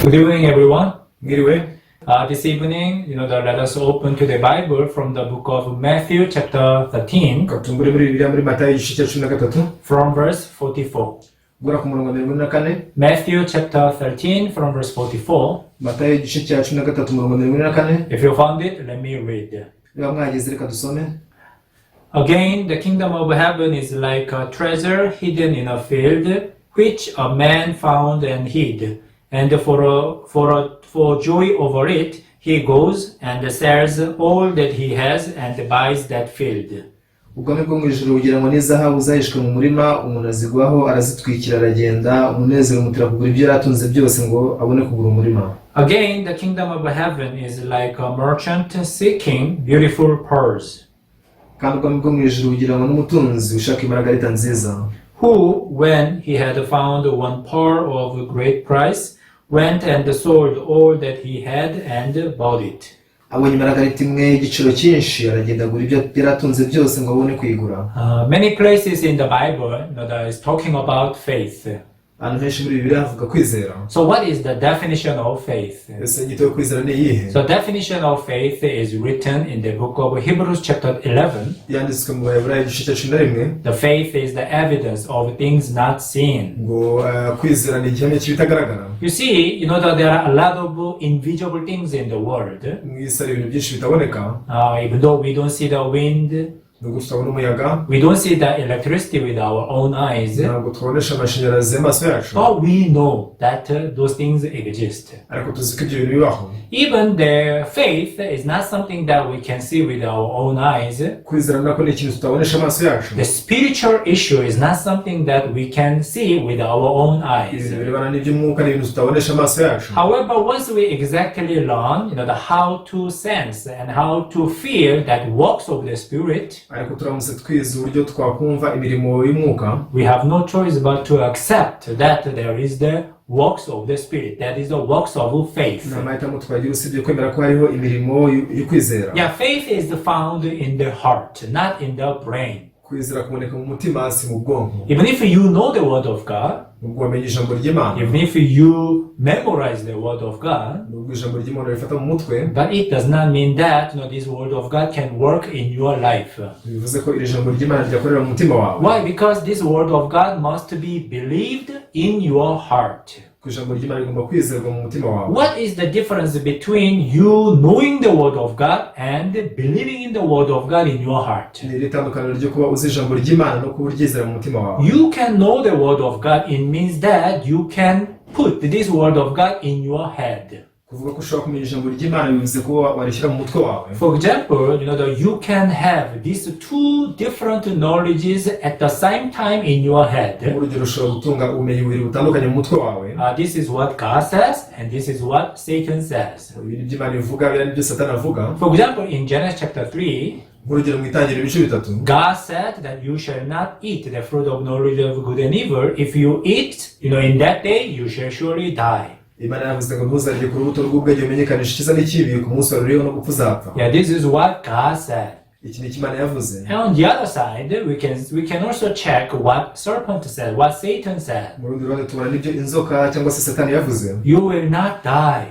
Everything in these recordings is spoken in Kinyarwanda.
Good evening, everyone. Mwiriwe. This evening, let us open to the Bible from the book of Matthew, chapter 13, Katungure muri Bibiliya muri Matayo igice cya 13 from verse 44. gura ku murongo wa 24. Matthew, chapter 13, from verse 44. Matayo igice cya 13 umurongo wa 24. If you found it, let me read. Niba mwageze reka dusome. Again, the kingdom of heaven is like a treasure hidden in a field, which a man found and hid. And for joy over it, he goes and sells all that he has and buys that field. Ubwami bwo mu ijuru bugira ngo n'izahabu zahishwe mu murima umuntu azigwaho arazitwikira aragenda umunezero umutera kugura ibyo yaratunze byose ngo abone kugura umurima. Again, the kingdom of heaven is like a merchant seeking beautiful pearls, Kandi ubwami bwo mu ijuru bugira ngo n'umutunzi ushaka imaragarita nziza, who, when he had found one pearl of great price, went and sold all that he had and bought it. abonye imaragarita imwe y'igiciro cyinshi aragenda agura ibyo yaratunze byose ngo abone kuyigura. Many places in the Bible that is talking about faith. Ahantu henshi muri Bibiliya havuga kwizera. So what is the definition of faith? Ese inyito yo kwizera ni iyihe? So definition of faith is written in the book of Hebrews chapter 11. Yanditswe mu Baheburayo igice cya 11 The faith is the evidence of things not seen. ngo kwizera ni igihamya cy'ibitagaragara. You see, that there are a lot of invisible things in the world. Mu isi hari ibintu byinshi bitaboneka, Even though we don't see the wind, nubwo tutabona umuyaga, we don't see the electricity with our own eyes, ntabwo tubonesha amashanyarazi y'amaso yacu, but we know that those things exist. ariko tuzi ko ibyo bintu bibaho. Even the faith is not something that we can see with our own eyes. Kwizera nako ni ikintu tutabonesha amaso yacu. The spiritual issue is not something that we can see with our own eyes. Ibintu birebana n'iby'umwuka ni ibintu tutabonesha amaso yacu. However, once we exactly learn, the how to sense and how to feel that works of the Spirit, Ariko turamutse twize uburyo twakumva imirimo y'umwuka, we have no choice but to accept that there is the works of the Spirit, that is the works of faith. nta mahitamo twagira usibye kwemera ko hariho imirimo y'ukwizera. Yeah, faith is found in the heart, not in the brain. Kwizera kuboneka mu mutima, si mu bwonko. Even if you know the Word of God, Nubwo wamenye ijambo ry'Imana, even if you memorize the Word of God, nubwo ijambo ry'Imana rifata mu mutwe, but it does not mean that this Word of God can work in your life. bivuze ko iri jambo ry'Imana ryakorera mu mutima wawe. Why? Because this Word of God must be believed in your heart. Ku ijambo ry'Imana rigomba kwizerwa mu mutima wawe. What is the difference between you knowing the Word of God and believing in the Word of God in your heart? Ni iri tandukaniro ryo kuba uzi ijambo ry'Imana no kuba uryizera mu mutima wawe. You can know the Word of God. It means that you can put this Word of God in your head. Kuvuga ko ushobora kumenya ijambo ry'Imana bivuze ko warishyira mu mutwe wawe. For example, that you can have these two different knowledges at the same time in your head. Urugero, ushobora gutunga ubumenyi bubiri butandukanye mu mutwe wawe. This is what God says, and this is what Satan says. Ibintu by'Imana bivuga biriya nibyo Satani avuga. For example, in Genesis chapter 3, Urugero, mu Itangiriro ibice 3, God said that you shall not eat the fruit of knowledge of good and evil. If you eat, in that day you shall surely die. Imana yavuze ngo ntuzarye ku rubuto rw'ubwenge bumenyekanisha icyiza n'ikibi, ku munsi waruriyeho no gupfa uzapfa. Yeah, this is what God said. Iki ni icyo Imana yavuze. And on the other side, we can also check what serpent said, what Satan said. Mu rundi ruhande tubona n'ibyo inzoka cyangwa se Satani yavuze. You will not die.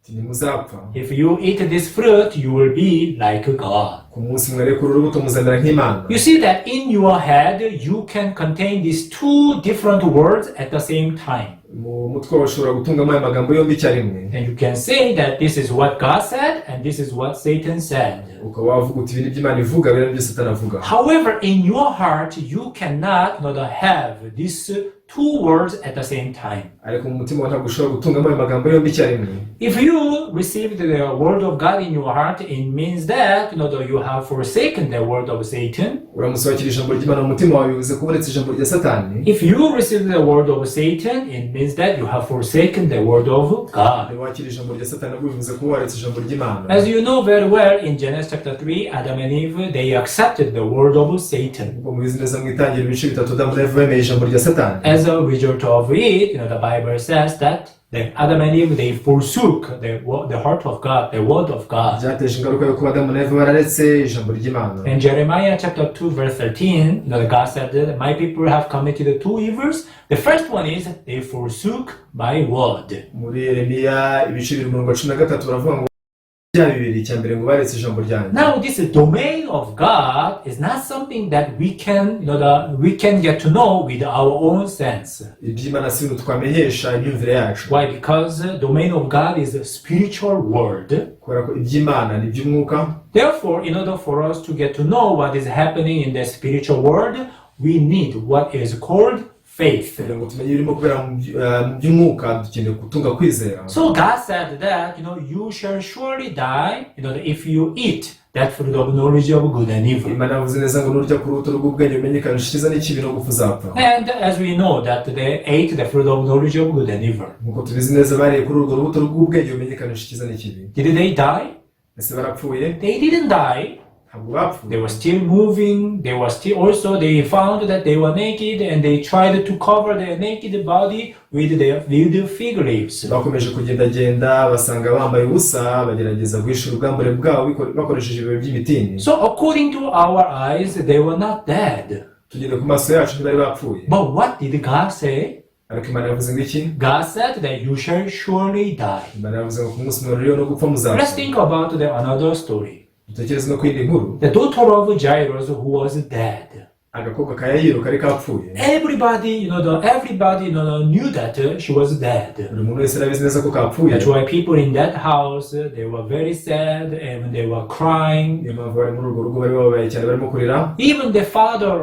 Ntimuzapfa. If you eat this fruit, you will be like God. Ku munsi mwareka uru rubuto muzamera nk'Imana. You see that in your head, you can contain these two different words at the same time. Mu mutwe wawe ushobora gutungamo aya magambo yombi icyarimwe. And you can say that this is what God said and this is what Satan said. Ukaba wavuga uti ibi ni by'Imana ivuga, biriya nibyo Satani avuga. However, in your heart, you cannot have these two words at the same time. Ariko mu mutima wawe ntabwo ushobora gutungamo aya magambo yombi icyarimwe. If you received the word of God in your heart, it means that you have forsaken the word of Satan. Uramusohokera ijambo ry'Imana mu mutima wawe bivuze ko uretse ijambo rya Satani. If you received the word of Satan, it means that you have forsaken the word of God. Wakira ijambo rya Satani bivuze ko waretse ijambo ry'Imana. As you know very well, in Genesis chapter 3, Adam and Eve, they accepted the word of Satan. Ubwo mubizi neza mu Itangiriro ibice 3 Adamu na Eva bemeye ijambo rya Satani. As a result of it, the Bible says that that Adam and Eve, they forsook the heart of God, the word of God. byateje ingaruka yo kuba Adamu na Eva bararetse ijambo ry'Imana. In Jeremiah chapter 2 verse 13, God said that my people have committed two evils. The first one is they forsook my word. Muri Yeremiya ibice 13 baravuga ngo bya bibiri cya mbere ngo baretse ijambo ryanjye. Now this domain of God is not something that we can get to know with our own sense. Iby'Imana si ibintu twamenyesha imyumvire yacu. Why? Because the domain of God is a spiritual world. Kubera ko iby'Imana ni iby'umwuka. Therefore, in order for us to get to know what is happening in the spiritual world, we need what is called faith. Ngo tumenye ibirimo kubera mu by'umwuka dukeneye gutunga kwizera. So God said that, you shall surely die, if you eat that fruit of knowledge of good and evil. Imana yavuze neza ngo nurya ku rubuto rw'ubwenge umenyekanisha icyiza n'ikibi no gupfa uzapfa. And as we know that they ate the fruit of knowledge of good and evil. Nkuko tubizi neza bariye kuri urwo rubuto rw'ubwenge umenyekanisha icyiza n'ikibi. Did they die? Ese barapfuye? They didn't die. They were still moving. They found that they were naked and they tried to cover their naked body with the fig leaves. Bakomeje kugendagenda basanga bambaye ubusa bagerageza guhisha ubwambure bwabo bakoresheje ibibabi by'imitini. So according to our eyes, they were not dead. Tugende ku maso yacu ntibari bapfuye. But what did God say? Ariko Imana yavuze ngo iki? God said that you shall surely die. Imana yavuze ngo ku munsi muriro no gupfa muzapfa. Let's think about another story. Dutekereze no kwindi nkuru. The daughter of Jairus who was dead. Agakobwa ka Yayiro kari kapfuye. Everybody knew that she was dead. Buri muntu wese arabizi neza ko kapfuye. That's why people in that house, they were very sad and they were crying. Impamvu bari muri urwo rugo bari babaye cyane barimo kurira. Even the father,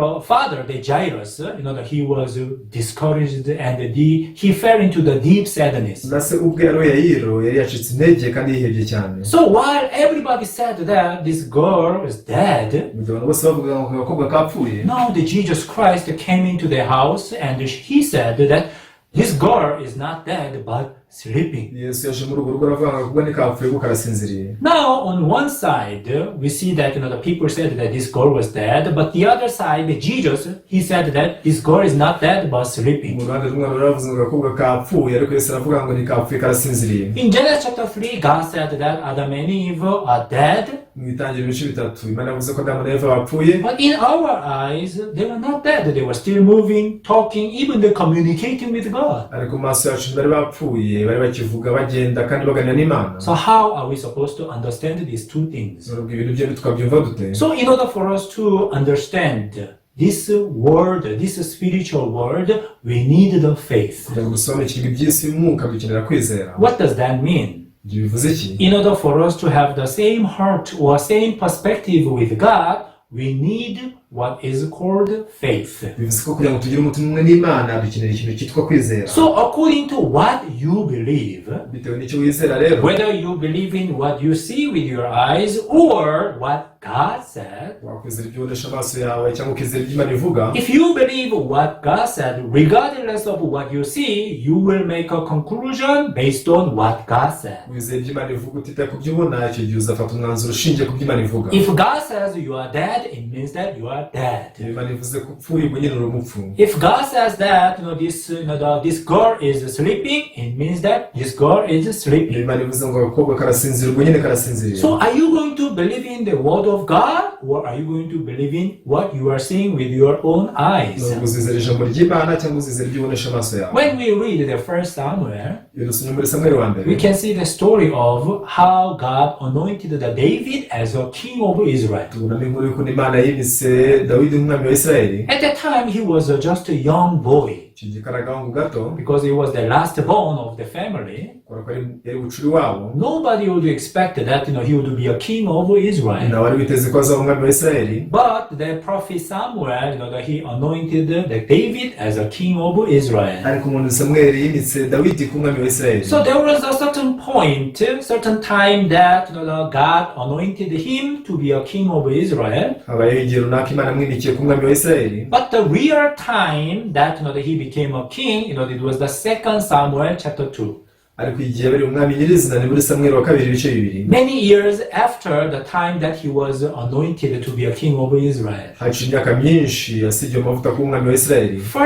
the Jairus, he was discouraged and he fell into the deep sadness. Nase ubwe yari Yayiro yari yacitse intege kandi yihebye cyane. So while everybody said that this girl is dead, mu gihe abantu bose bavuga ngo agakobwa kapfuye. now the Jesus Christ came into the house and he said that this girl is not dead but sleeping. Yesu yaje muri urwo rugo aravuga ngo agakobwa ntikapfuye kuko arasinziriye. Now on one side we see that the people said that this girl was dead, but the other side Jesus, he said that this girl is not dead but sleeping. Mu ruhande rumwe baravuze ngo agakobwa kapfuye ariko Yesu aravuga ngo ntikapfuye karasinziriye. In Genesis chapter 3, God said that Adam and Eve are dead. Mu itangiriro ibice bitatu Imana yavuze ko Adamu na Eva bapfuye. But in our eyes, they were not dead. They were still moving, talking, even they communicating with God. Ariko mu maso yacu bari bapfuye bari bakivuga bagenda kandi baganira n'Imana. So how are we supposed to understand these two things? Nubwo ibintu bye tukabyumva dute. So in order for us to understand this world, this spiritual world, we need the faith. Kugira ngo dusobanukirwe iby'isi y'umwuka dukenera kwizera. What does that mean? Bivuze iki? In order for us to have the same heart or same perspective with God, we need what is called faith. Bivuze ko kugira ngo tugire umutima umwe n'Imana dukenera ikintu cyitwa kwizera. So according to what you believe, bitewe n'icyo wizera rero, whether you believe in what you see with your eyes or what God said, wakwizera ibyo ubona amaso yawe cyangwa ukizera ibyo Imana ivuga. If you believe what God said, regardless of what you see, you will make a conclusion based on what God said. Wizera ibyo Imana ivuga utitaye ku byo ubona, icyo gihe uzafata umwanzuro ushingiye ku byo Imana ivuga. If God says you are dead, it means that you are dead. Imana ivuze ko upfuye ubwo nyine uri umupfu. If God says that this girl is sleeping, it means that this girl is sleeping. Imana ivuze ngo agakobwa karasinzira ubwo nyine karasinziriye. So are you going to believe in the word of God, or are you going to believe in what you are seeing with your own eyes? Uzizera ijambo ry'Imana cyangwa uzizera ibyo ubonesha amaso yawe. When we read the first Samuel, we can see the story of how God anointed David as a king of Israel. At that time, he was just a young boy, because he was the last born of the family. Nobody would expect that he would be a king of Israel. But the prophet Samuel, he anointed David as a king of Israel. So there was a certain point, certain time that God anointed him to be a king of Israel. But the real time that he became a king, it was the 2 Samuel chapter 2. Many years after the time that he was anointed to be a king over Israel. 1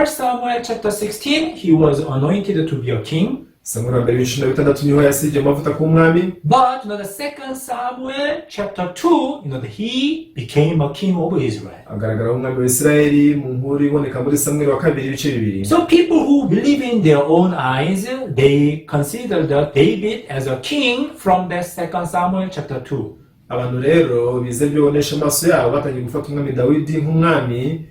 Samuel chapter 16, he was anointed to be a king. Samweli wa mbere 16 niho yasibye amavuta ku mwami. But the second Samuel chapter 2, he became a king over Israel. Agaragara umwami wa Isirayeli mu nkuru iboneka muri Samweli wa kabiri ibice bibiri. So people who believe in their own eyes, they consider David as a king from the second Samuel chapter 2. Abantu rero bize byonesha amaso yabo batangiye gufata umwami Dawidi nk'umwami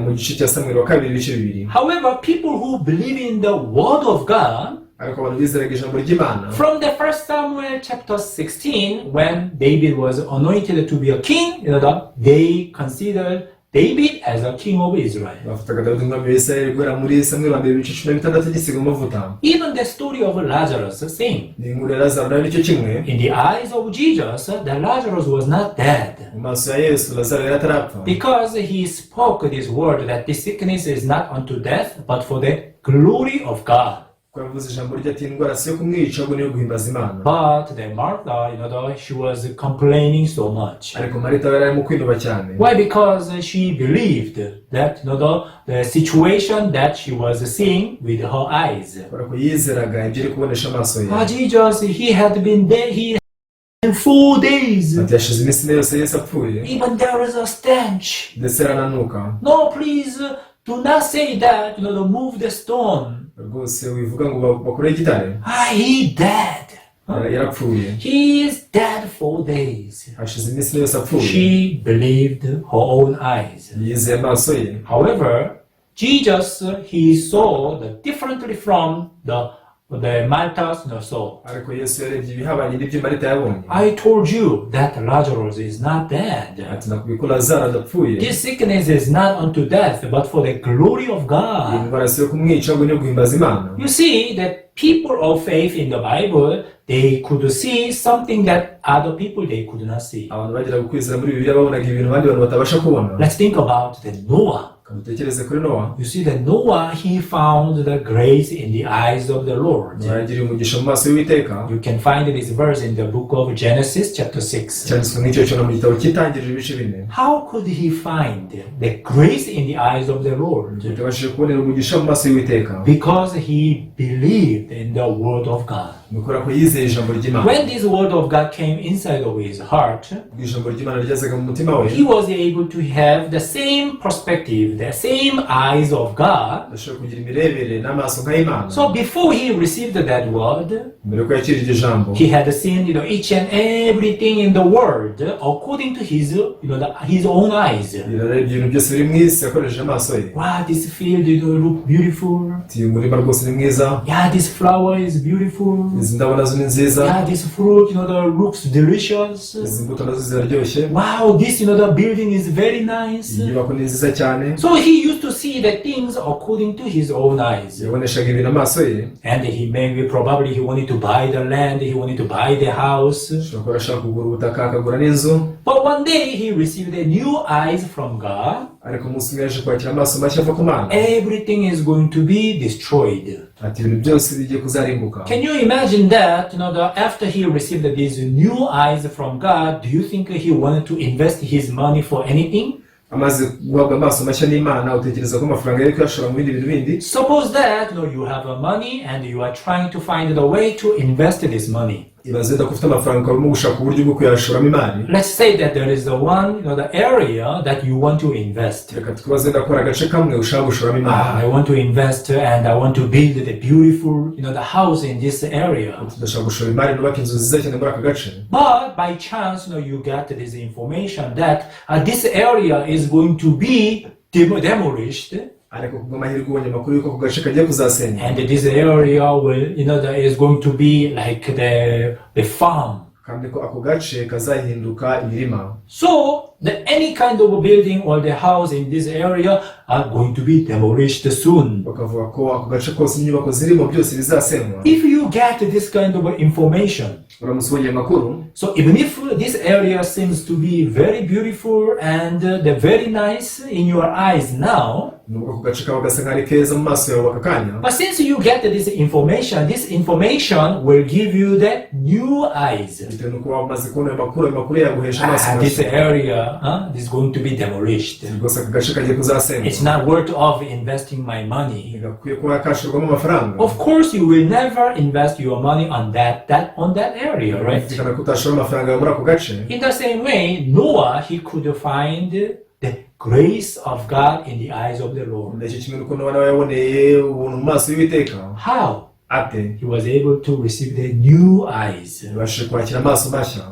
mu gice cya Samweli wa kabiri ibice bibiri. However, people who believe in the word of God, ariko abantu bizeraga ijambo ry'Imana, from the first Samuel chapter 16, when David was anointed to be a king, they considered David as a king of Israel. bafataga Dawidi umwami wa Isirayeli guhera muri Samweli wa mbere ibice 16 gisiga amavuta. Even the story of Lazarus, same. Ni inkuru ya Lazaro nayo nicyo kimwe. In the eyes of Jesus, the Lazarus was not dead, Mu maso ya Yesu Lazaro yari atarapfa, because he spoke this word that this sickness is not unto death, but for the glory of God. kuko yavuze ijambo rye ati indwara si yo kumwica ahubwo niyo guhimbaza Imana. But then Martha, she was complaining so much. ariko Marita yari arimo kwinuba cyane. Why? Because she believed that the situation that she was seeing with her eyes. kubera ko yizeraga ibyo iri kubonesha amaso ye. Jesus, he had been there, he in 4 days. ati yashize iminsi ine yose Yesu apfuye, Even there is a stench. ndetse arananuka. No, please do not say that, move the stone. rwose wivuga ngo bakore igitare. He dead. yarapfuye, He is dead 4 days. hashize iminsi ine yose apfuye. She believed her own eyes. yizeye amaso ye. However, Jesus, he saw differently from the Martha's saw. ariko Yesu yarebye ibihabanye n'ibyo Marita yabonye. I told you that Lazarus is not dead. ati nakubwiye ko Lazaro adapfuye. This sickness is not unto death, but for the glory of iyi God. ndwara si yo kumwica ahubwo niyo guhimbaza Imana. You see that people of faith in the Bible, they could see something that other people they could not see. abantu bagera gukwizera muri Bibiliya babonaga ibintu abandi bantu batabasha kubona. Let's think about the Noah. Kamutekereze kuri Nowa. You see that Noah, he found the grace in the eyes of the Lord. yagiriye umugisha mu maso y'Uwiteka. You can find this verse in the book of Genesis chapter 6. cyanditswe nk'icyo cyo mu gitabo cy'itangiriro ibice 4. How could he find the grace in the eyes of the Lord? yabashije kubonera umugisha mu maso y'Uwiteka Because he believed in the word of God. nukora ko yizeye ijambo ry'Imana. When this word of God came inside of his heart, ijambo ry'Imana ryazaga mu mutima we, he was able to have the same perspective, the same eyes of God. ashobora kugira imirebere n'amaso nk'ay'Imana. So before he received that word, mbere ko yakira iryo jambo, he had seen each and everything in the world according to his his own eyes. yararebye ibintu byose biri mu isi akoresheje amaso ye. Wow, this field look beautiful. uyu murima rwose ni mwiza, Yeah, this flower is beautiful. izi ndabo nazo ni nziza, Yeah, this fruit, that looks delicious. izi mbuto nazo ziraryoshye, Wow, this, the building is very nice. iyi nyubako ni nziza cyane. So he used to see the things according to his own eyes. yaboneshaga ibintu amaso ye. And probably he wanted to buy the land, he wanted to buy the house. ashobora kuba ashaka kugura ubutaka akagura n'inzu. But one day he received a new eyes from God. ariko umunsi umwe yaje kwakira amaso mashya ava ku Mana. Everything is going to be destroyed. ati ibintu byose bigiye kuzarimbuka. Can you imagine that, after he received these new eyes from God, do you think he wanted to invest his money for anything? amaze guhabwa amaso mashya n'Imana, utekereza ko amafaranga yari kuyashora mu bindi bintu bindi? Suppose that you have a money and you are trying to find the way to invest this money. ibaze wenda ko ufite amafaranga ukaba urimo gushaka uburyo bwo kuyashoramo imari. Let's say that there is the area that you want to invest. reka twibaze wenda ko hari agace kamwe ushaka gushoramo imari. I want to invest and I want to build the beautiful, the house in this area. udashaka gushora imari nubaka inzu nziza cyane muri aka gace. But by chance, you get this information that this area is going to be demolished. ariko kubw'amahirwe ubonye amakuru y'uko ako gace kagiye kuzasenywa. And this area will, that is going to be like the farm. kandi ko ako gace kazahinduka imirima. So any kind of building or the house in this area are going to be demolished soon. bakavuga ko ako gace kose inyubako zirimo byose bizasenywa. If you get this kind of information, uramutse ubonye amakuru, so even if this area seems to be very beautiful and very nice in your eyes now, nubwo ako gace kaba gasa nk'ari keza mu maso yawe aka kanya, but since you get this information will give you the new eyes. bitewe n'uko waba umaze kubona ayo makuru yaguhesha amaso This mashya. area is going to be demolished. rwose aka gace kagiye kuzasenywa It's not worth of investing my money. ntigakwiye kuba kashorwamo amafaranga Of course, you will never invest your money on that area, right? birumvikana ko utashora amafaranga yawe muri ako gace In the same way, Noah, he could find the grace of God in the eyes of the Lord. ndetse kimwe nuko nawe yaboneye ubuntu mu maso y'Uwiteka How? ate He was able to receive the new eyes. yabashije kwakira amaso mashya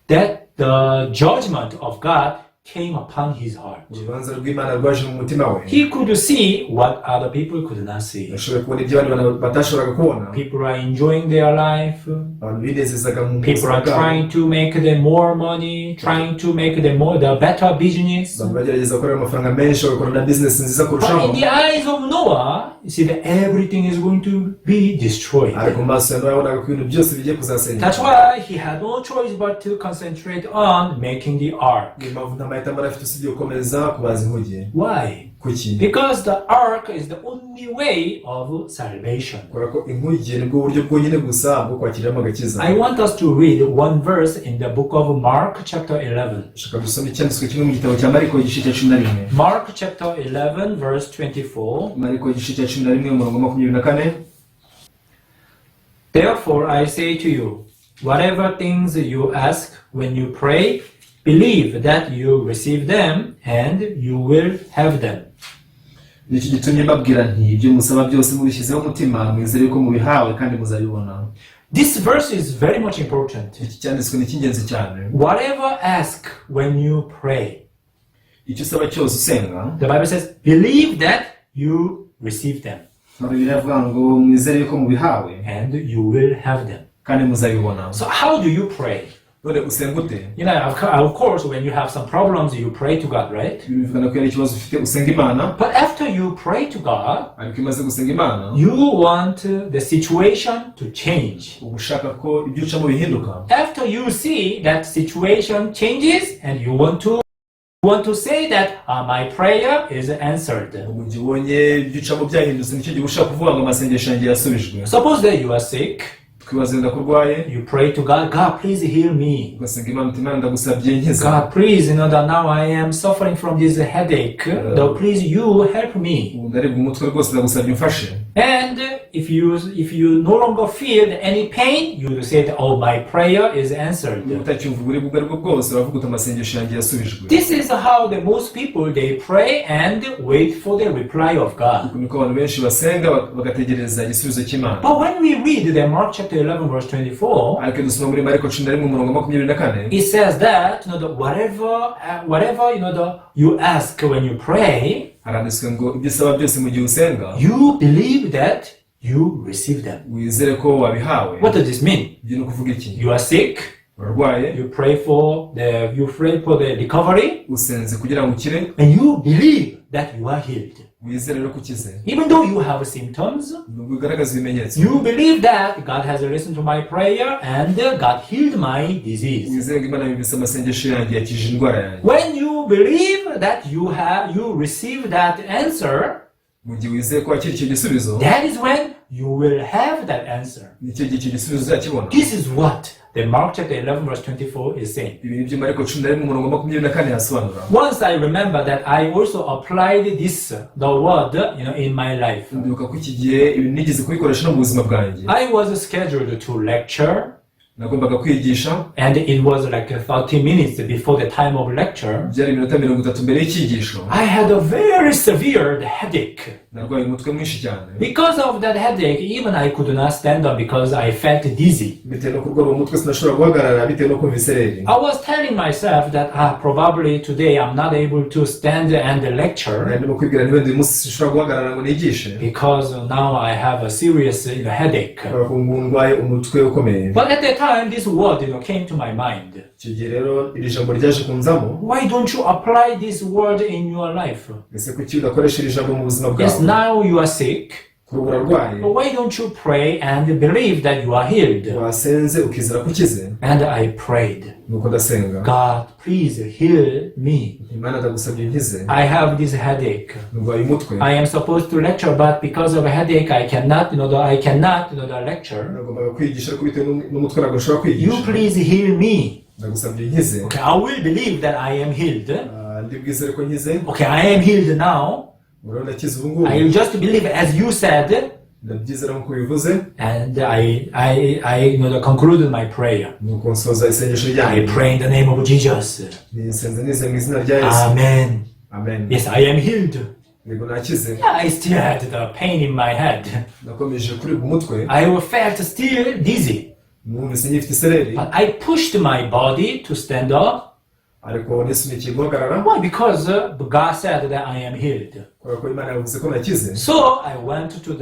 That the judgment of God came upon his heart. urubanza rw'Imana rwaje mu mutima we He could see what other people could not see. yashoboye kubona ibyo abandi bantu batashoboraga kubona People are enjoying their life. abantu binezezaga mu People buzima are bwabo trying to make them more money, trying to make them the better business. abantu bagerageza gukorera amafaranga menshi bagakora na bizinesi nziza But kurushaho in the eyes of Noah, you see that everything is going to be destroyed. ariko mu maso ya Nowa yabonaga ko ibintu byose bigiye kuzasenyuka That's why he had no choice but to concentrate on making the ark. niyo mpamvu nta mahitamo yari afite usibye gukomeza kubaza inkuge Why? kuki Because the ark is the only way of salvation. kubera ko inkuge nibwo buryo bwonyine gusa bwo kwakiriramo agakiza I want us to read one verse in the book of Mark chapter 11. shaka dusome icyanditswe kimwe mu gitabo cya Mariko igice cya 11 Mark chapter 11 verse 24. Mariko igice cya 11 umurongo wa 24 Therefore I say to you, whatever things you ask when you pray, believe that you receive them and you will have them. nicyo gitumye mbabwira nti ibyo musaba byose mubishyizeho umutima mwizere ko mubihawe kandi muzabibona This verse is very much important. iki cyanditswe ni icy'ingenzi cyane Whatever ask when you pray, icyo usaba cyose usenga the Bible says, believe that you receive them Bibiliya ivuga ngo mwizere ko mubihawe and you will have them. kandi muzabibona So how do you pray? none usenga ute You know, of course, when you have some problems, you pray to God, right? bivugana ko ari ikibazo ufite usenga Imana But after you pray to God, ariko imaze gusenga Imana you want the situation to change. uba ushaka ko ibyo ucamo bihinduka After you see that situation changes and you want to say that my prayer is answered. mu gihe ubonye ibyo ucamo byahindutse nicyo gihe ushaka kuvuga ngo amasengesho yanjye yasubijwe Suppose that you are sick, twibaze wenda ko urwaye you pray to God, God, please heal me. ugasenga Imana uti Imana ndagusabye nkiza God, please, you know that now I am suffering from this headache. Though, please, you help me. ubu ndaribwa umutwe rwose ndagusabye umfashe And if you no longer feel any pain, you will say that, oh, my prayer is answered. niba utacyumva uburibwe ubwo aribwo bwose uravuga uti amasengesho yanjye yasubijwe This is how the most people they pray and wait for the reply of God. uku niko abantu benshi basenga bagategereza igisubizo cy'Imana But when we read the Mark chapter 11 verse 24, ariko dusoma muri Mariko 11 umurongo wa 24 it says that whatever you ask when you pray, haranditswe ngo ibyo usaba byose mu gihe usenga you believe that you receive them. wizere ko wabihawe What does this mean? ibyo ni ukuvuga iki You are sick, urarwaye you pray for the recovery, usenze kugira ngo ukire and you believe that you are healed. wizere rero ko ukize Even though you have symptoms, nubwo ugaragaza ibimenyetso you believe that God has listened to my prayer and God healed my disease. wizere ngo Imana yumvise amasengesho yanjye yakije indwara yanjye When you believe that you receive that answer, mu gihe wizeye ko wakira icyo gisubizo that is when you will have that answer. nicyo gihe icyo gisubizo uzakibona This is what the Mark chapter 11 verse 24 is saying. ibi ni byo Mariko 11 umurongo wa 24 hasobanura Once I remember that I also applied the word, in my life. ndibuka ko iki gihe ibi nigeze kubikoresha no mu buzima bwanjye I was scheduled to lecture, nagombaga kwigisha and it was like 30 minutes before the time of lecture. byari iminota 30 mbere y'icyigisho I had a very severe headache. narwaye umutwe mwinshi cyane Because of that headache, even I could not stand up because I felt dizzy. bitewe no kurwara uwo mutwe sinashobora guhagarara bitewe no kumva isereri I was telling myself that probably today I'm not able to stand and lecture ndimo kwibwira niba uyu munsi sinshobora guhagarara ngo nigishe because now I have a serious headache. kubera ko ndwaye umutwe ukomeye But at the time, this word came to my mind. icyo gihe rero iri jambo ryaje kunzamo Why don't you apply this word in your life? ese kuki udakoresha iri jambo mu buzima Yes, bwawe now you are sick. kuba urarwaye But why don't you pray and believe that you are healed? wasenze ukizera ko ukize And I prayed, nuko ndasenga God, please heal me. Imana ndagusabye nkize I have this headache. ndwaye umutwe I am supposed to lecture, but because of a headache, I cannot, lecture. nagombaga kwigisha ariko bitewe n'umutwe ntabwo nshobora You kwigisha please heal me. ndagusabye unkize. Okay, I will believe that I am healed. Ndibwizere ko nkize. Okay, I am healed now. Urabona nakize ubu ngubu. I will just believe as you said. Ndabyizera nk'uko bivuze. And I concluded my prayer. Nuko nsoza isengesho ryanjye. I pray in the name of Jesus. Nisenze nize mu izina rya Yesu. Amen. Amen. Yes, I am healed. Yego nakize. Yeah, I still had the pain in my head. Nakomeje kuribwa umutwe. I felt still dizzy. Numvise ngifite isereri. But I pushed my body to stand up. Ariko nisunikiye guhagarara. Why? Because God said that I am healed. Kubera ko Imana yavuze ko nakize. So I went to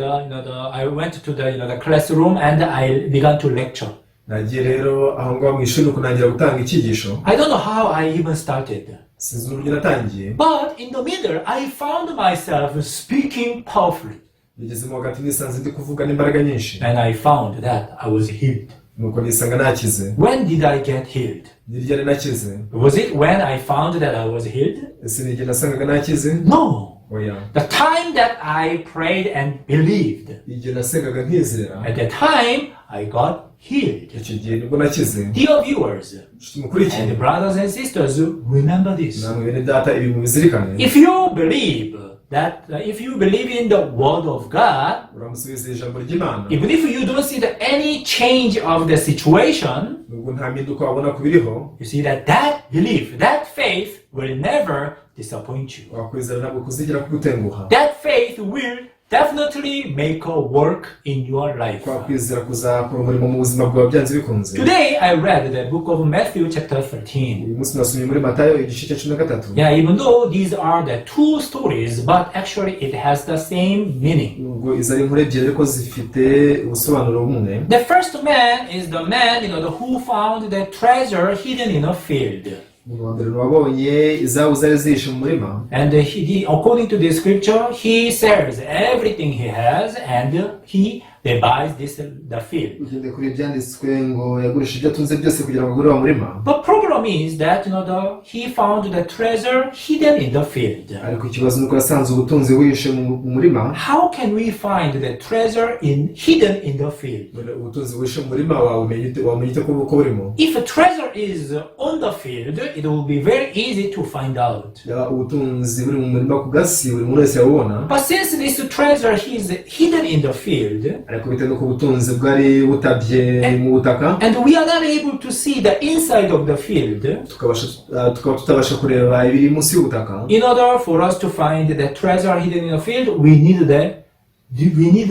the classroom and I began to lecture. Nagiye rero aho ngaho mu ishuri kunangira gutanga icyigisho. I don't know how I even started. Sinzi uburyo natangiye. But in the middle, I found myself speaking powerfully. Bigezemo hagati nisanze ndi kuvuga n'imbaraga nyinshi. And I found that I was healed. Nuko nisanga nakize. When did I get healed? Ni ryari nakize? Was it when I found that I was healed? Ese ni igihe nasangaga nakize? No. Oya. The time that I prayed and believed. Igihe nasengaga nkizera. At that time, I got healed. Icyo gihe nibwo nakize. Dear viewers Mukurikiye. and brothers and sisters, remember this. Namwe bene data ibi mubizirikane. If you believe that, if you believe in the word of God, uramusubiza ijambo ry'Imana. even if you don't see any change of the situation, Nubwo nta mpinduka wabona ku biriho, you see that belief, that faith will never disappoint you. wakwizera ntabwo kuzigera kugutenguha. That faith will definitely make a work in your life. Kwakwizera kuzakora umurimo mu buzima bwawe byanze bikunze. Today I read the book of Matthew chapter 13. Uyu munsi nasomye muri Matayo igice cya 13. Yeah, even though these are the two stories, but actually it has the same meaning. Nubwo izo ari inkuru ebyiri ariko zifite ubusobanuro bumwe. The first man is the man, who found the treasure hidden in a field. Uwa mbere wabonye izahabu zari zihishe mu murima. And he, according to the scripture, he sells everything he has and they buys the field. Ugende kuri ibyanditswe ngo yagurisha ibyo atunze byose kugira ngo agure uwo murima. The problem is that he found the treasure hidden in the field. Ariko ikibazo nuko yasanze ubutunzi buhishe mu murima. How can we find the treasure hidden in the field? Ubutunzi buhishe mu murima wamenye ute ko burimo? If a treasure is on the field, it will be very easy to find out. Ubutunzi buri mu murima ku gasi buri muntu wese yabubona. But since this treasure is hidden in the field, ariko bitewe n'uko ubutunzi bwari butabye mu butaka, and we are not able to see the inside of the field, tukaba tutabasha kureba ibiri munsi y'ubutaka. In order for us to find the treasure hidden in the field, we need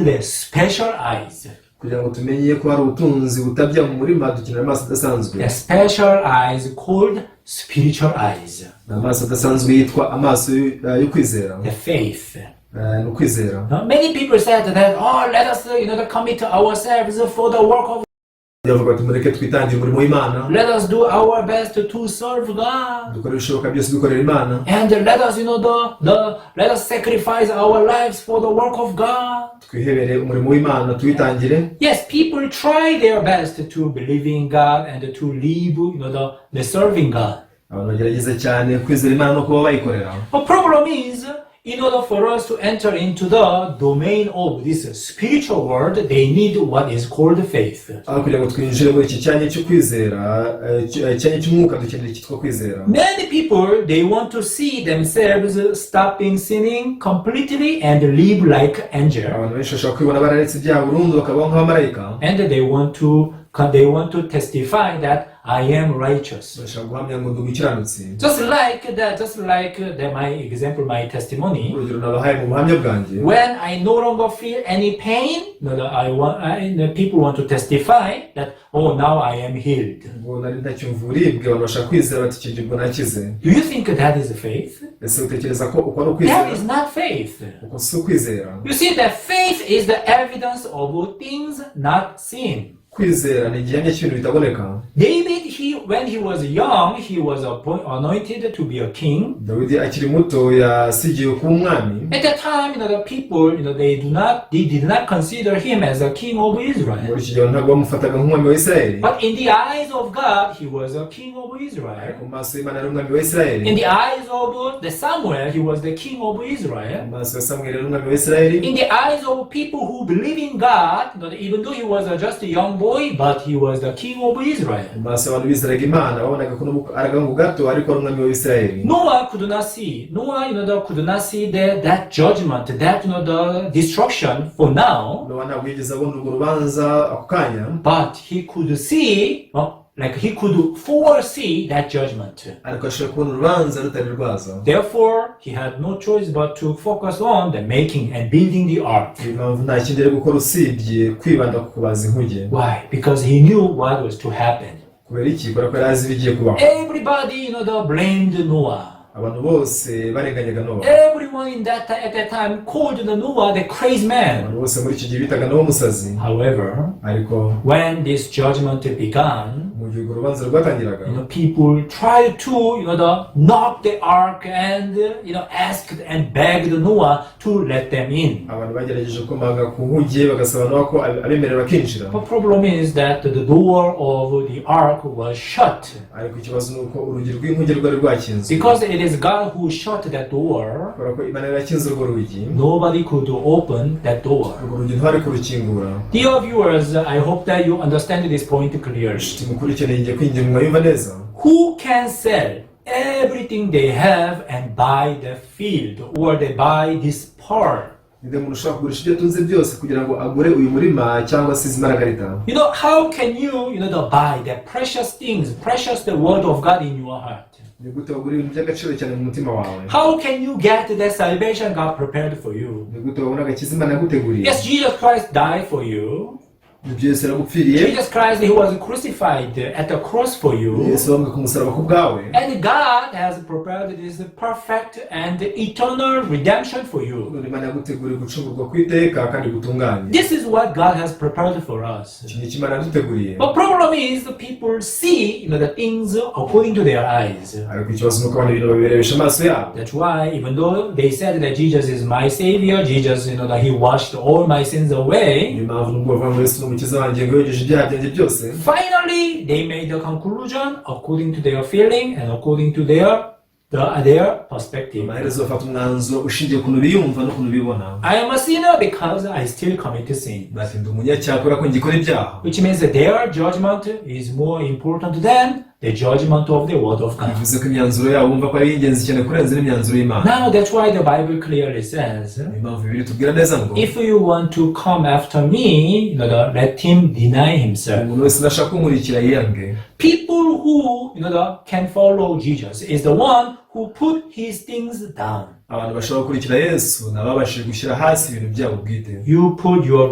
the special eyes. Kugira ngo tumenye ko hari ubutunzi butabya mu murima dukenera amaso adasanzwe. The special eyes called spiritual eyes. Amaso adasanzwe yitwa amaso yo kwizera. The faith. No kwizera. Many people said that, let us commit ourselves for the work of Yavuga ati mureke twitangire umurimo w'Imana. Let us do our best to serve God. Dukore ibishoboka byose dukorera Imana. And let us, let us sacrifice our lives for the work of God. Twihebere umurimo w'Imana tuwitangire. Yes, people try their best to believe in God and to live, the serving God. Abantu bagerageza cyane kwizera Imana no kuba bayikorera. The problem is, in order for us to enter into the domain of this spiritual world, they need what is called faith. Kugira ngo twinjire muri iki cyanya cyo kwizera, cyanya cy'umwuka dukenera icyitwa kwizera. Many people, they want to see themselves stopping sinning completely and live like angel. Abantu benshi bashaka kwibona bararetse ibyaha burundu bakabaho nk'abamarayika. And they want to testify that I am righteous. Bashaka guhamya ngo ndi umukiranutsi. Just like my testimony. Urugero nabahaye mu buhamya bwanjye. When I no longer feel any pain, people want to testify that, now I am healed. Ngo nari ntacyumva uburibwe, abantu bashaka kwizera bati iki gihe nakize. Do you think that is faith? Ese utekereza ko uko ari ukwizera? That is not faith. Uko si ukwizera. You see, that faith is the evidence of things not seen. Kwizera ni igihamya cy'ibintu bitaboneka. David, when he was young, he was anointed to be a king. Dawidi akiri muto yasigiwe kuba umwami. At that time, the people, they did not consider him as a king of Israel. Muri iki gihe ntabwo bamufataga nk'umwami wa Isirayeli. But in the eyes of God, he was a king of Israel. Mu maso y'Imana yari umwami wa Isirayeli. In the eyes of the Samuel, he was the king of Israel. Mu maso ya Samweli yari umwami wa Isirayeli. In the eyes of people who believe in God, even though he was just a young boy, boy, but he was the king of Israel. mu maso y'abantu bizeraga imana babonaga ko ari agahungu gato ariko ari umwami w'Isirayeli. Noah could not see. Noah, could not see that judgment, that the destruction for now. Nowa ntabwo yigeze abona urwo rubanza ako kanya, But he could see, like he could foresee that judgment. ariko ashobora kubona urubanza rutari rwaza. Therefore, he had no choice but to focus on the making and building the ark. Niyo mpamvu nta kindi ari gukora usibye kwibanda ku kubaza inkuge. Why? Because he knew what was to happen. Kubera iki? Kubera ko yari azi ibigiye kubaho. Everybody, blamed Noah. Abantu bose barenganyaga Nowa. Everyone at that time called Noah the crazy man. Abantu bose muri icyo gihe bitaga Nowa umusazi. However, ariko when this judgment began, mu gihe urwo rubanza rwatangiraga, people tried to, knock the ark and, asked and begged Noah to let them in. abantu bagerageje komanga ku nkuge bagasaba Nowa ko abemerera bakinjira. The problem is that the door of the ark was shut. ariko ikibazo ni uko urugi rw'inkuge rwari rwakinzwe. Because it is God who shut that door, kubera ko Imana yarakinze urwo rugi, nobody could open that door. urwo rugi ntibari kurukingura. Dear viewers, I hope that you understand this point clearly. Mukurikirane ngiye kwinginga mwayumva neza. Who can sell everything they have and buy the field, or they buy this part? Ninde muntu ushobora kugurisha ibyo atunze byose kugira ngo agure uyu murima cyangwa se izi maragarita? How can you, buy the precious things, precious the word of God in your heart? Ni gute wagura ibintu by'agaciro cyane mu mutima wawe? How can you get the salvation God prepared for you? Ni gute wabona agakiza Imana yaguteguriye? Yes, Jesus Christ died for you. Ibyo Yesu yaragupfiriye. Jesus Christ, he was crucified at the cross for you. Yesu wambwe ku musaraba ku bwawe. And God has prepared this perfect and eternal redemption for you. None Imana yaguteguriye gucungurwa kw'iteka kandi gutunganye. This is what God has prepared for us. Iki ni cyo Imana yaduteguriye. But problem is the people see, the things according to their eyes. ariko ikibazo nuko abantu ibintu babirebesha amaso yabo. That's why even though they said that Jesus is my savior, Jesus, that he washed all my sins away. Niyo mpamvu nubwo bavuga ngo Yesu ni umukiza wanjye ngo yogeje ibyaha byanjye byose. Finally, they made the conclusion according to their feeling and according to their perspective. Amaherezo bafata umwanzuro ushingiye ku kuntu biyumva no kuntu bibona. I am a sinner because I still commit sin. Bati ndi umunyacyaha kubera ko ngikora ibyaha. Which means that their judgment is more important than the judgment of the word of God. Bivuze ko imyanzuro yabo bumva ko ari ingenzi cyane kurenza n'imyanzuro y'Imana. Now that's why the Bible clearly says, Niyo mpamvu Bibiliya itubwira neza ngo if you want to come after me, let him deny himself. umuntu wese nashaka kunkurikira yiyange. People who can follow Jesus is the one who put his things down. Abantu bashobora gukurikira Yesu nababashije gushyira hasi ibintu byabo bwite. You put your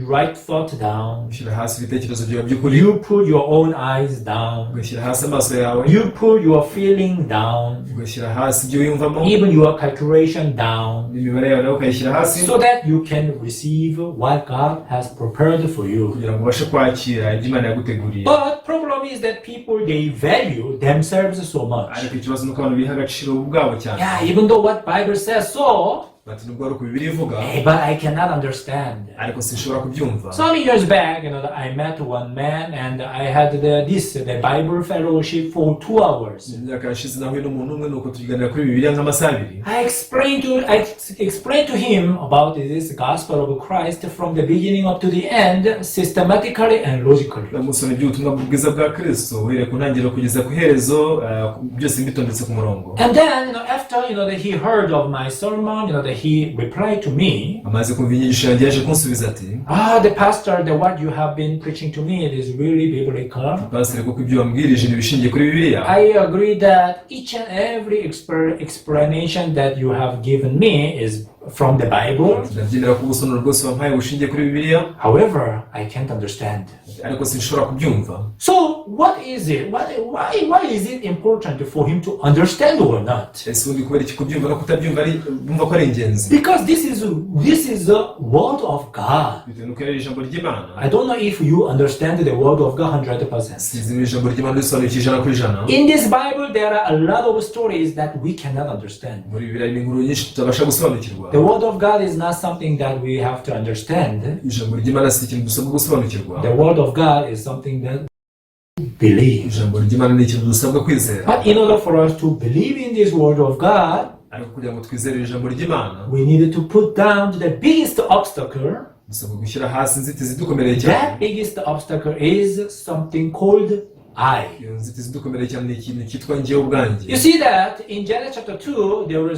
right thought down. Gushyira hasi ibitekerezo byawe by'ukuri. You put your own eyes down. Ugashyira hasi amaso yawe. You put your feeling down. Ugashyira hasi ibyo wiyumvamo. Even your calculation down. Imibare yawe nawe ukayishyira hasi. So that you can receive what God has prepared for you. kugira ngo ubashe kwakira ibyo Imana yaguteguriye. But problem is that people, they value themselves so much. ariko ikibazo nuko abantu biha agaciro ubwabo cyane. Yeah, even though what Bible says so, bati nubwo ari uko Bibiliya ivuga, but I cannot understand. ariko sinshobora kubyumva. Some years back, I met one man and I had the Bible fellowship for 2 hours. Mu myaka yashize nahuye n'umuntu umwe nuko tuganira kuri Bibiliya nk'amasaha abiri. I explained to him about this gospel of Christ from the beginning up to the end, systematically and logically. Ndamusoma iby'ubutumwa bwiza bwa Kristo uhereye ku ntangiriro kugeza ku iherezo, byose mbitondetse ku murongo. And then, after that he heard of my sermon, that he replied to me. Amaze kumva inyigisho yanjye yaje kunsubiza ati, The pastor, the what you have been preaching to me, it is really biblical. Pastor, kuko ibyo wambwirije ni bishingiye kuri Bibiliya. I agree that each and every explanation that you have given me is from the Bible. Ndabyemera ko ubusobanuro bwose wampaye bushingiye kuri Bibiliya. However, I can't understand. ariko sinshobora kubyumva. So what is it? Why is it important for him to understand or not? Ese undi kubera iki kubyumva no kutabyumva ari bumva ko ari ingenzi? Because this is the word of God. Bitewe nuko ari ijambo ry'Imana. I don't know if you understand the word of God 100%. Sinzi ijambo ry'Imana risobanukiye ijana kuri ijana. In this Bible there are a lot of stories that we cannot understand. Muri Bibiliya ni inkuru nyinshi tutabasha gusobanukirwa. The word of God is not something that we have to understand. Ijambo ry'Imana si ikintu dusabwa gusobanukirwa. The word of God is something that we believe. Ijambo ry'Imana ni ikintu dusabwa kwizera. But in order for us to believe in this word of God, ariko kugira ngo twizere ijambo ry'Imana, we needed to put down the biggest obstacle. dusabwa gushyira hasi inzitizi dukomereye cyane. That biggest obstacle is something called I. Iyo nzitizi dukomereye cyane ni ikintu cyitwa njyewe ubwanjye. You see that in Genesis chapter 2, there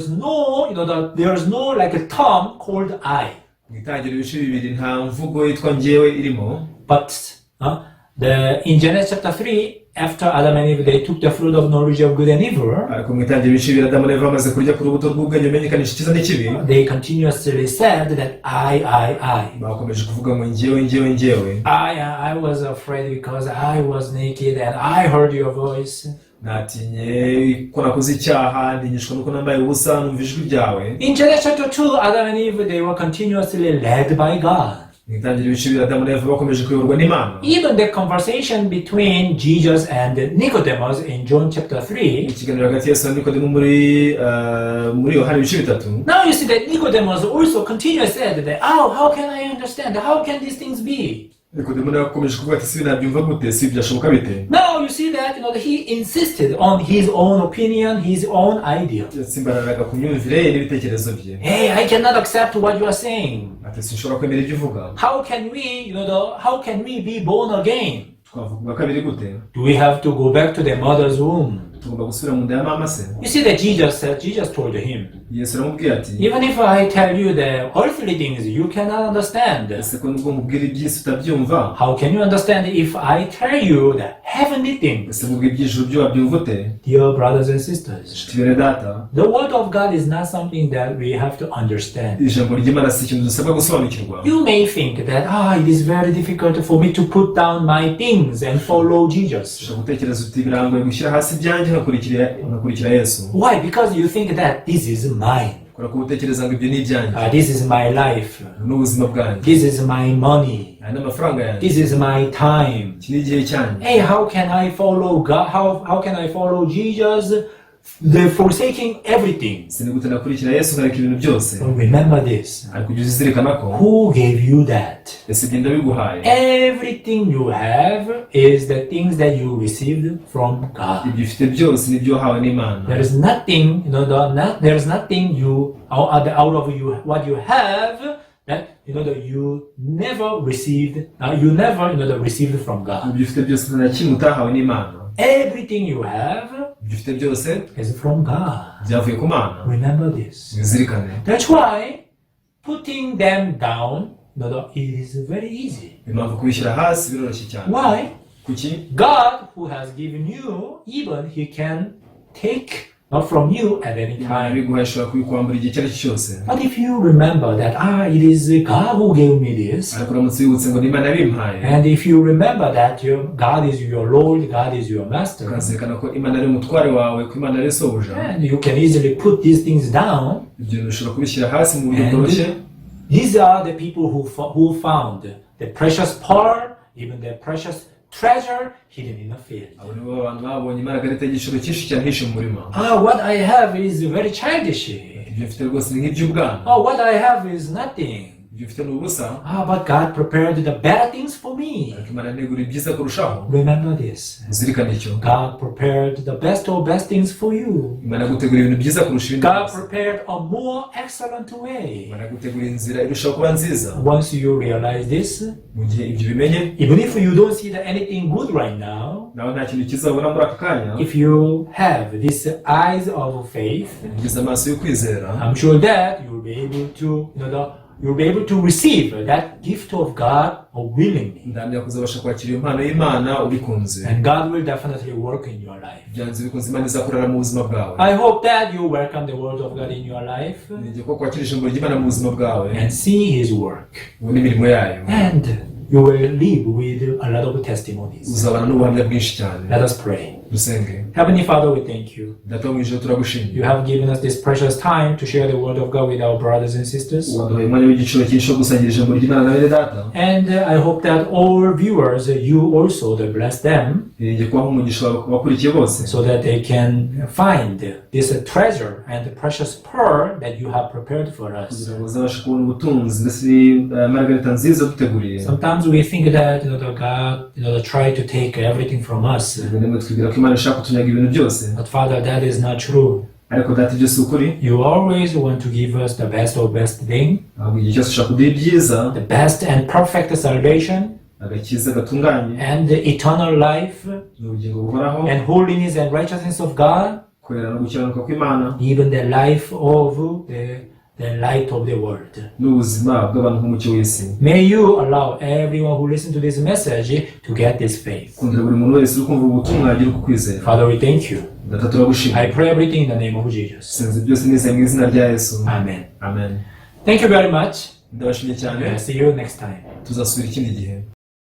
is no like a term called I. Mu itangiriro ibice bibiri nta mvugo yitwa njyewe irimo. But in Genesis chapter 3, after Adam and Eve they took the fruit of knowledge of good and evil, ariko mu itangiriro ibice bibiri Adamu na Eva bamaze kurya ku rubuto rw'ubwenge bumenyekanisha icyiza n'ikibi, they continuously said that I. bakomeje kuvuga ngo njyewe. I was afraid because I was naked and I heard your voice. natinye ko nakoze icyaha ntinyishwa nuko nambaye ubusa numva ijwi ryawe. In Genesis chapter 2, Adam and Eve they were continuously led by God. Nitangira ibice bibiri Adamu na Eva bakomeje kuyoborwa n'Imana. Even the conversation between Jesus and Nicodemus in John chapter 3. Ikiganiro hagati ya Yesu na Nikodemo muri Yohana ibice bitatu. Now you see that Nicodemus also continuously said that, how can I understand? How can these things be? Nikodemo nawe akomeje kuvuga ati si nabyumva gute, si byashoboka bite. Now you see that he insisted on his own opinion, his own idea. Yatsimbararaga ku myumvire ye n'ibitekerezo bye. Hey, I cannot accept what you are saying. Ati sinshobora kwemera ibyo uvuga. How can we be born again? Twavuga kabiri gute? Do we have to go back to the mother's womb? Tugomba gusubira mu nda ya mama se. You see that Jesus told him, Yesu aramubwira ati, even if I tell you the earthly things you cannot understand, ese ko nubwo mubwira iby'isi utabyumva, how can you understand if I tell you the heavenly things? ese mubwira iby'ijuru byo wabyumva ute? Dear brothers and sisters, Bene data, the word of God is not something that we have to understand. ijambo ry'Imana si ikintu dusabwa gusobanukirwa. You may think that it is very difficult for me to put down my things and follow Jesus. Ushobora gutekereza uti birangoye gushyira hasi ibyanjye nkakurikira Yesu. Why? Because you think that this is mine. Kubera ko utekereza ngo ibyo ni ibyanjye. This is my life. N'ubuzima bwanjye. This is my money. Aya ni amafaranga yanjye. This is my time. Iki ni igihe cyanjye. Hey, how can I follow God? How can I follow Jesus? They're forsaking everything. Sinigute nakurikira Yesu nkareka ibintu byose. Remember this. Ariko ujye uzirikana ko Who gave you that? ese ibyo ndabiguhaye. Everything you have is the things that you received from God. Ibyo ufite byose nibyo wahawe n'Imana. There is nothing, there is nothing you out of you what you have that that you never received. You never received from God. Ibyo ufite byose nta kimwe utahawe n'Imana. Everything you have Ibyo ufite byose is from God. byavuye ku Mana. Remember this. Bizirikane. That's why putting them down, it is very easy. Impamvu kubishyira hasi biroroshye cyane. Why? Kuki? God who has given you, even He can take from you at any Imana time. biguhaye ashobora kubikwambura igihe icyo ari cyo cyose. But if you remember that it is God who gave me this, Ariko uramutse wibutse ngo ni Imana yabimpaye. and if you remember that God is your Lord, God is your Master, Ukazirikana ko Imana ari umutware wawe, ko Imana ari sobuja. and you can easily put these things down. Ibyo bintu ushobora kubishyira hasi mu buryo bworoshye. These are the people who found the precious pearl, even the precious treasure hidden in a field. Abo nibo abantu babonye imaragarita y'igiciro cyinshi cyane hishe mu murima. What I have is very childish. Ibyo mfite rwose ni nk'iby'ubwana. What I have is nothing. Ibyo mfite ni ubusa. But God prepared the better things for me. Ariko Imana yaneguriye ibyiza kurushaho. Remember this. Uzirikane icyo. God prepared the best things for you. Imana yaguteguriye ibintu byiza kurusha ibindi God byose. prepared a more excellent way. Imana yaguteguriye inzira irushaho kuba nziza. Once you realize this, Mu gihe ibyo bimenye, even if you don't see anything good right now, nawe nta kintu kizabona muri aka kanya, if you have these eyes of faith, ugize amaso yo kwizera, I'm sure that you'll be able to, you'll be able to receive that gift of God willingly. ndamya kuzabasha kwakira iyo mpano y'Imana ubikunze. And God will definitely work in your life. Byanze bikunze Imana izakorera mu buzima bwawe. I hope that you welcome the word of God in your life Nige ko kwakira ijambo ry'Imana mu buzima bwawe, and see His work. ubone imirimo yayo. And you will live with a lot of testimonies. Uzabana n'ubuhamya bwinshi cyane. Let us pray. Dusenge. Heavenly Father, we thank you. Data wo mu ijuru turagushimira. You have given us this precious time to share the word of God with our brothers and sisters. Waduhaye umwanya w'igiciro cyinshi wo gusangira ijambo ry'Imana na bene data. And I hope that all viewers, you also bless them Nige kubaha umugisha bakurikiye bose. so that they can find this treasure and the precious pearl that you have prepared for us. Kugira ngo bazabashe kubona ubutunzi ndetse margarita nziza duteguriye. Sometimes we think that God try to take everything from us. Rimwe twibwira ko Imana ishaka kutunyaga ibintu byose. But Father, that is not true. ariko data ibyo si ukuri. You always want to give us the best of best thing, Ntabwo igihe cyose ushaka kuduha ibyiza, the best and perfect salvation, agakiza gatunganye, and the eternal life, n'ubugingo buhoraho, and holiness and righteousness of God, kwera no gukiranuka kw'Imana, even the life of the light of the world. n'ubuzima bw'abantu nk'umucyo w'isi. May you allow everyone who listens to this message to get this faith. Kundira buri muntu wese uri kumva ubutumwa agira uko kwizera. Father, we thank you. Data turagushimira. I pray everything in the name of Jesus. Sinzi byose nizeye mu izina rya Yesu. Amen. Amen. Thank you very much. Ndabashimiye cyane. See you next time. Tuzasubira ikindi gihe.